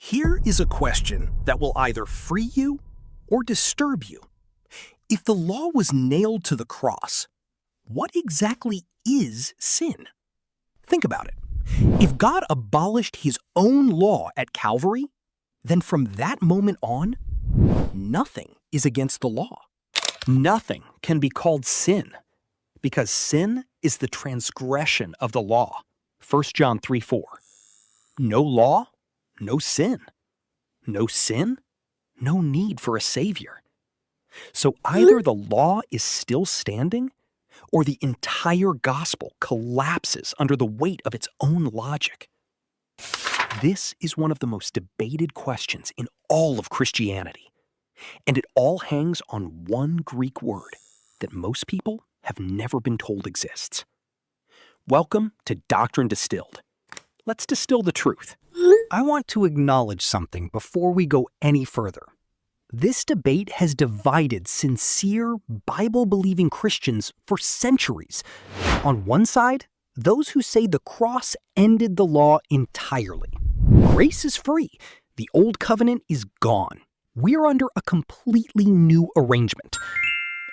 Here is a question that will either free you or disturb you. If the law was nailed to the cross, what exactly is sin? Think about it. If God abolished his own law at Calvary, then from that moment on, nothing is against the law. Nothing can be called sin, because sin is the transgression of the law. 1 John 3:4. No law, no sin. No sin, no need for a Savior. So either the law is still standing, or the entire gospel collapses under the weight of its own logic. This is one of the most debated questions in all of Christianity, and it all hangs on one Greek word that most people have never been told exists. Welcome to Doctrine Distilled. Let's distill the truth. I want to acknowledge something before we go any further. This debate has divided sincere, Bible-believing Christians for centuries. On one side, those who say the cross ended the law entirely. Grace is free. The old covenant is gone. We're under a completely new arrangement.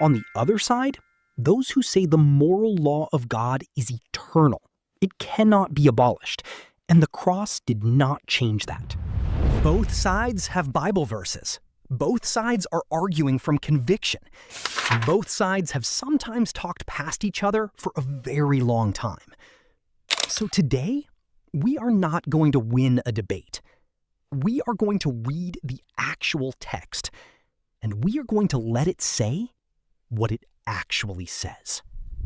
On the other side, those who say the moral law of God is eternal. It cannot be abolished. And the cross did not change that. Both sides have Bible verses. Both sides are arguing from conviction. Both sides have sometimes talked past each other for a very long time. So today, we are not going to win a debate. We are going to read the actual text, and we are going to let it say what it actually says.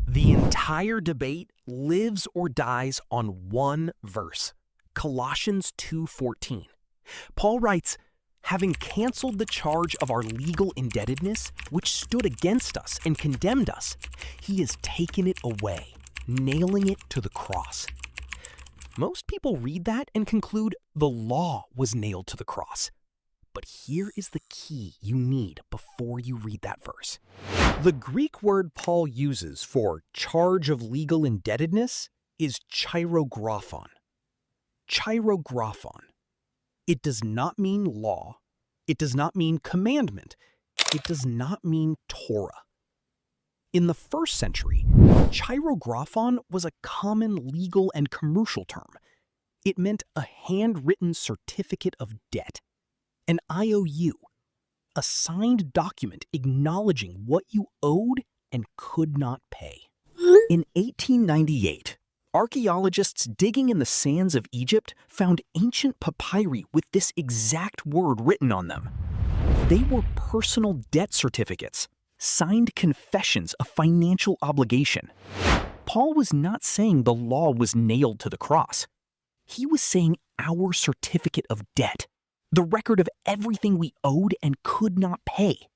The entire debate lives or dies on one verse, Colossians 2:14. Paul writes, "Having canceled the charge of our legal indebtedness, which stood against us and condemned us, he has taken it away, nailing it to the cross." Most people read that and conclude the law was nailed to the cross. But here is the key you need before you read that verse. The Greek word Paul uses for charge of legal indebtedness is cheirographon. Cheirographon. It does not mean law. It does not mean commandment. It does not mean Torah. In the first century, cheirographon was a common legal and commercial term. It meant a handwritten certificate of debt. An IOU, a signed document acknowledging what you owed and could not pay. In 1898, archaeologists digging in the sands of Egypt found ancient papyri with this exact word written on them. They were personal debt certificates, signed confessions of financial obligation. Paul was not saying the law was nailed to the cross. He was saying our certificate of debt, the record of everything we owed and could not pay,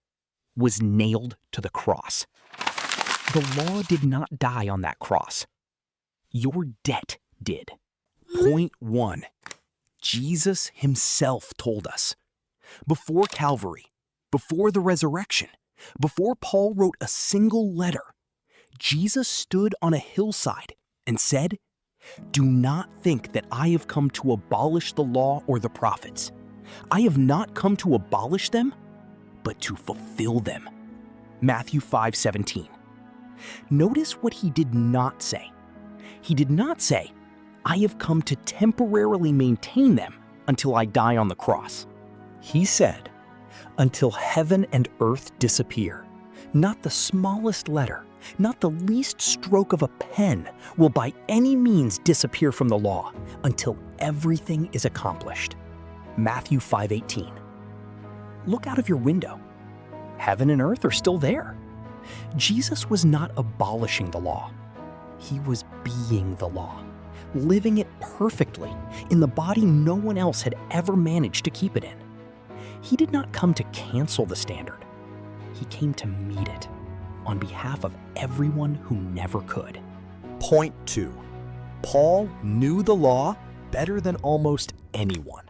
was nailed to the cross. The law did not die on that cross. Your debt did. Point 1. Jesus himself told us. Before Calvary, before the resurrection, before Paul wrote a single letter, Jesus stood on a hillside and said, "Do not think that I have come to abolish the law or the prophets. I have not come to abolish them, but to fulfill them." Matthew 5:17. Notice what he did not say. He did not say, "I have come to temporarily maintain them until I die on the cross." He said, "Until heaven and earth disappear, not the smallest letter, not the least stroke of a pen will by any means disappear from the law until everything is accomplished." Matthew 5:18. Look out of your window. Heaven and earth are still there. Jesus was not abolishing the law. He was being the law, living it perfectly in the body no one else had ever managed to keep it in. He did not come to cancel the standard. He came to meet it on behalf of everyone who never could. Point 2. Paul knew the law better than almost anyone.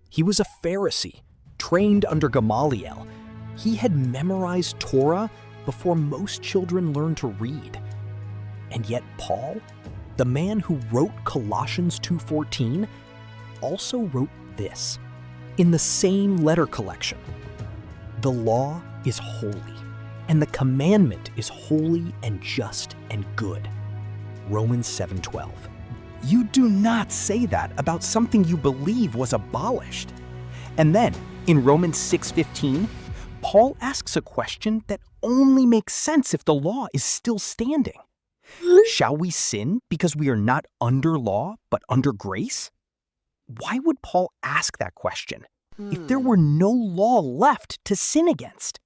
He was a Pharisee, trained under Gamaliel. He had memorized Torah before most children learned to read. And yet Paul, the man who wrote Colossians 2:14, also wrote this. In the same letter collection, the law is holy, and the commandment is holy and just and good. Romans 7:12. You do not say that about something you believe was abolished. And then, in Romans 6:15, Paul asks a question that only makes sense if the law is still standing. Shall we sin because we are not under law, but under grace? Why would Paul ask that question if there were no law left to sin against?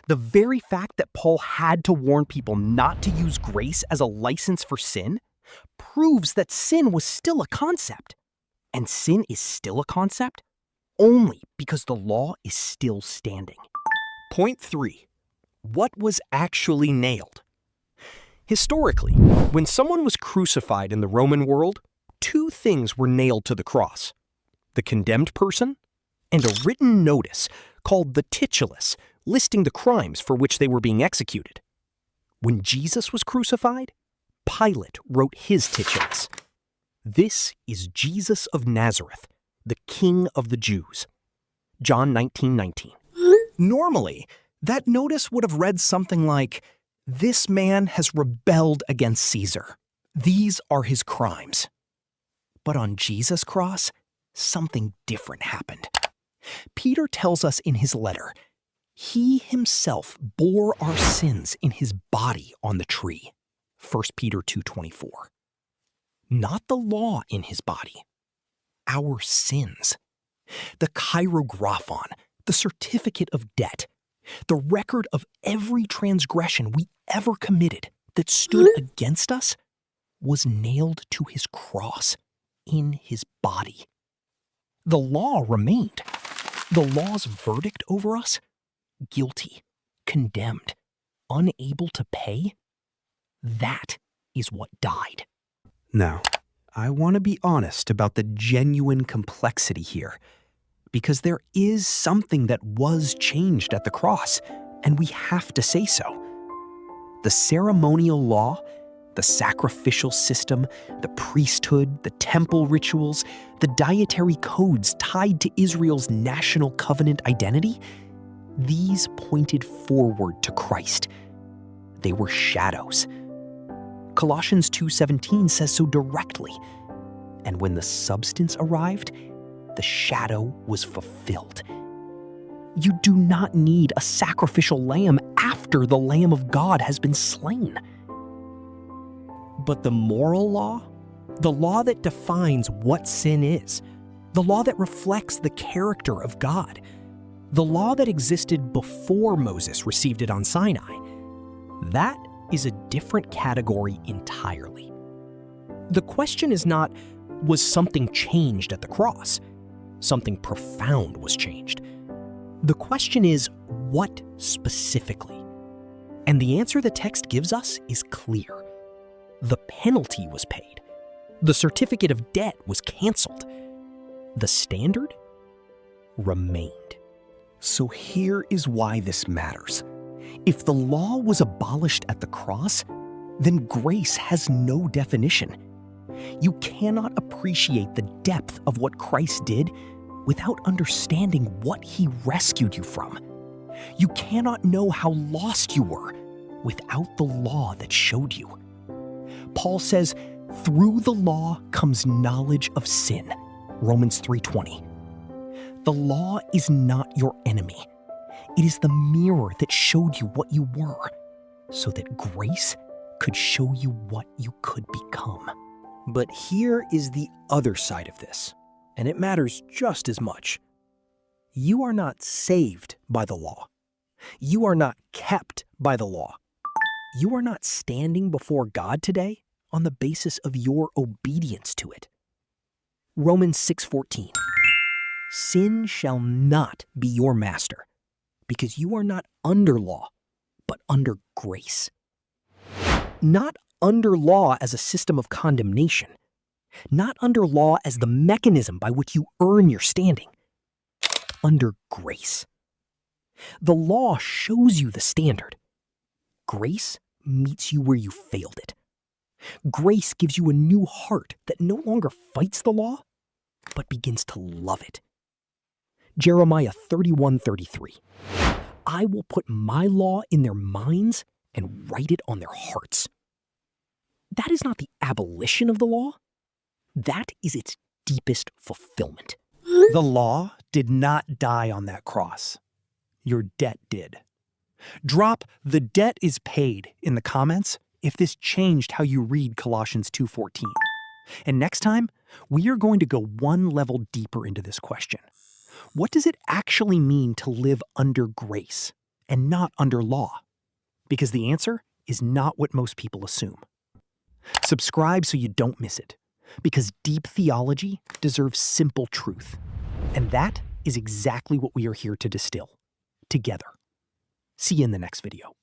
The very fact that Paul had to warn people not to use grace as a license for sin proves that sin was still a concept. And sin is still a concept only because the law is still standing. Point 3. What was actually nailed? Historically, when someone was crucified in the Roman world, two things were nailed to the cross: the condemned person and a written notice called the titulus, listing the crimes for which they were being executed. When Jesus was crucified, Pilate wrote his titulus. This is Jesus of Nazareth, the King of the Jews. John 19:19. Normally, that notice would have read something like, "This man has rebelled against Caesar. These are his crimes." But on Jesus' cross, something different happened. Peter tells us in his letter, he himself bore our sins in his body on the tree. 1 Peter 2:24. Not the law in his body, our sins. The cheirographon, the certificate of debt, the record of every transgression we ever committed that stood against us, was nailed to his cross in his body. The law remained. The law's verdict over us, guilty, condemned, unable to pay, that is what died. Now, I want to be honest about the genuine complexity here, because there is something that was changed at the cross, and we have to say so. The ceremonial law, the sacrificial system, the priesthood, the temple rituals, the dietary codes tied to Israel's national covenant identity, these pointed forward to Christ. They were shadows. Colossians 2:17 says so directly. And when the substance arrived, the shadow was fulfilled. You do not need a sacrificial lamb after the Lamb of God has been slain. But the moral law, the law that defines what sin is, the law that reflects the character of God, the law that existed before Moses received it on Sinai, that is a different category entirely. The question is not, was something changed at the cross? Something profound was changed. The question is, what specifically? And the answer the text gives us is clear. The penalty was paid. The certificate of debt was canceled. The standard remained. So here is why this matters. If the law was abolished at the cross, then grace has no definition. You cannot appreciate the depth of what Christ did without understanding what he rescued you from. You cannot know how lost you were without the law that showed you. Paul says, through the law comes knowledge of sin. Romans 3:20. The law is not your enemy. It is the mirror that showed you what you were, so that grace could show you what you could become. But here is the other side of this, and it matters just as much. You are not saved by the law. You are not kept by the law. You are not standing before God today on the basis of your obedience to it. Romans 6:14. Sin shall not be your master, because you are not under law, but under grace. Not under law as a system of condemnation. Not under law as the mechanism by which you earn your standing. Under grace. The law shows you the standard. Grace meets you where you failed it. Grace gives you a new heart that no longer fights the law, but begins to love it. Jeremiah 31:33. I will put my law in their minds and write it on their hearts. That is not the abolition of the law. That is its deepest fulfillment. The law did not die on that cross. Your debt did. Drop "the debt is paid" in the comments if this changed how you read Colossians 2:14. And next time, we are going to go one level deeper into this question. What does it actually mean to live under grace and not under law? Because the answer is not what most people assume. Subscribe so you don't miss it, because deep theology deserves simple truth. And that is exactly what we are here to distill, together. See you in the next video.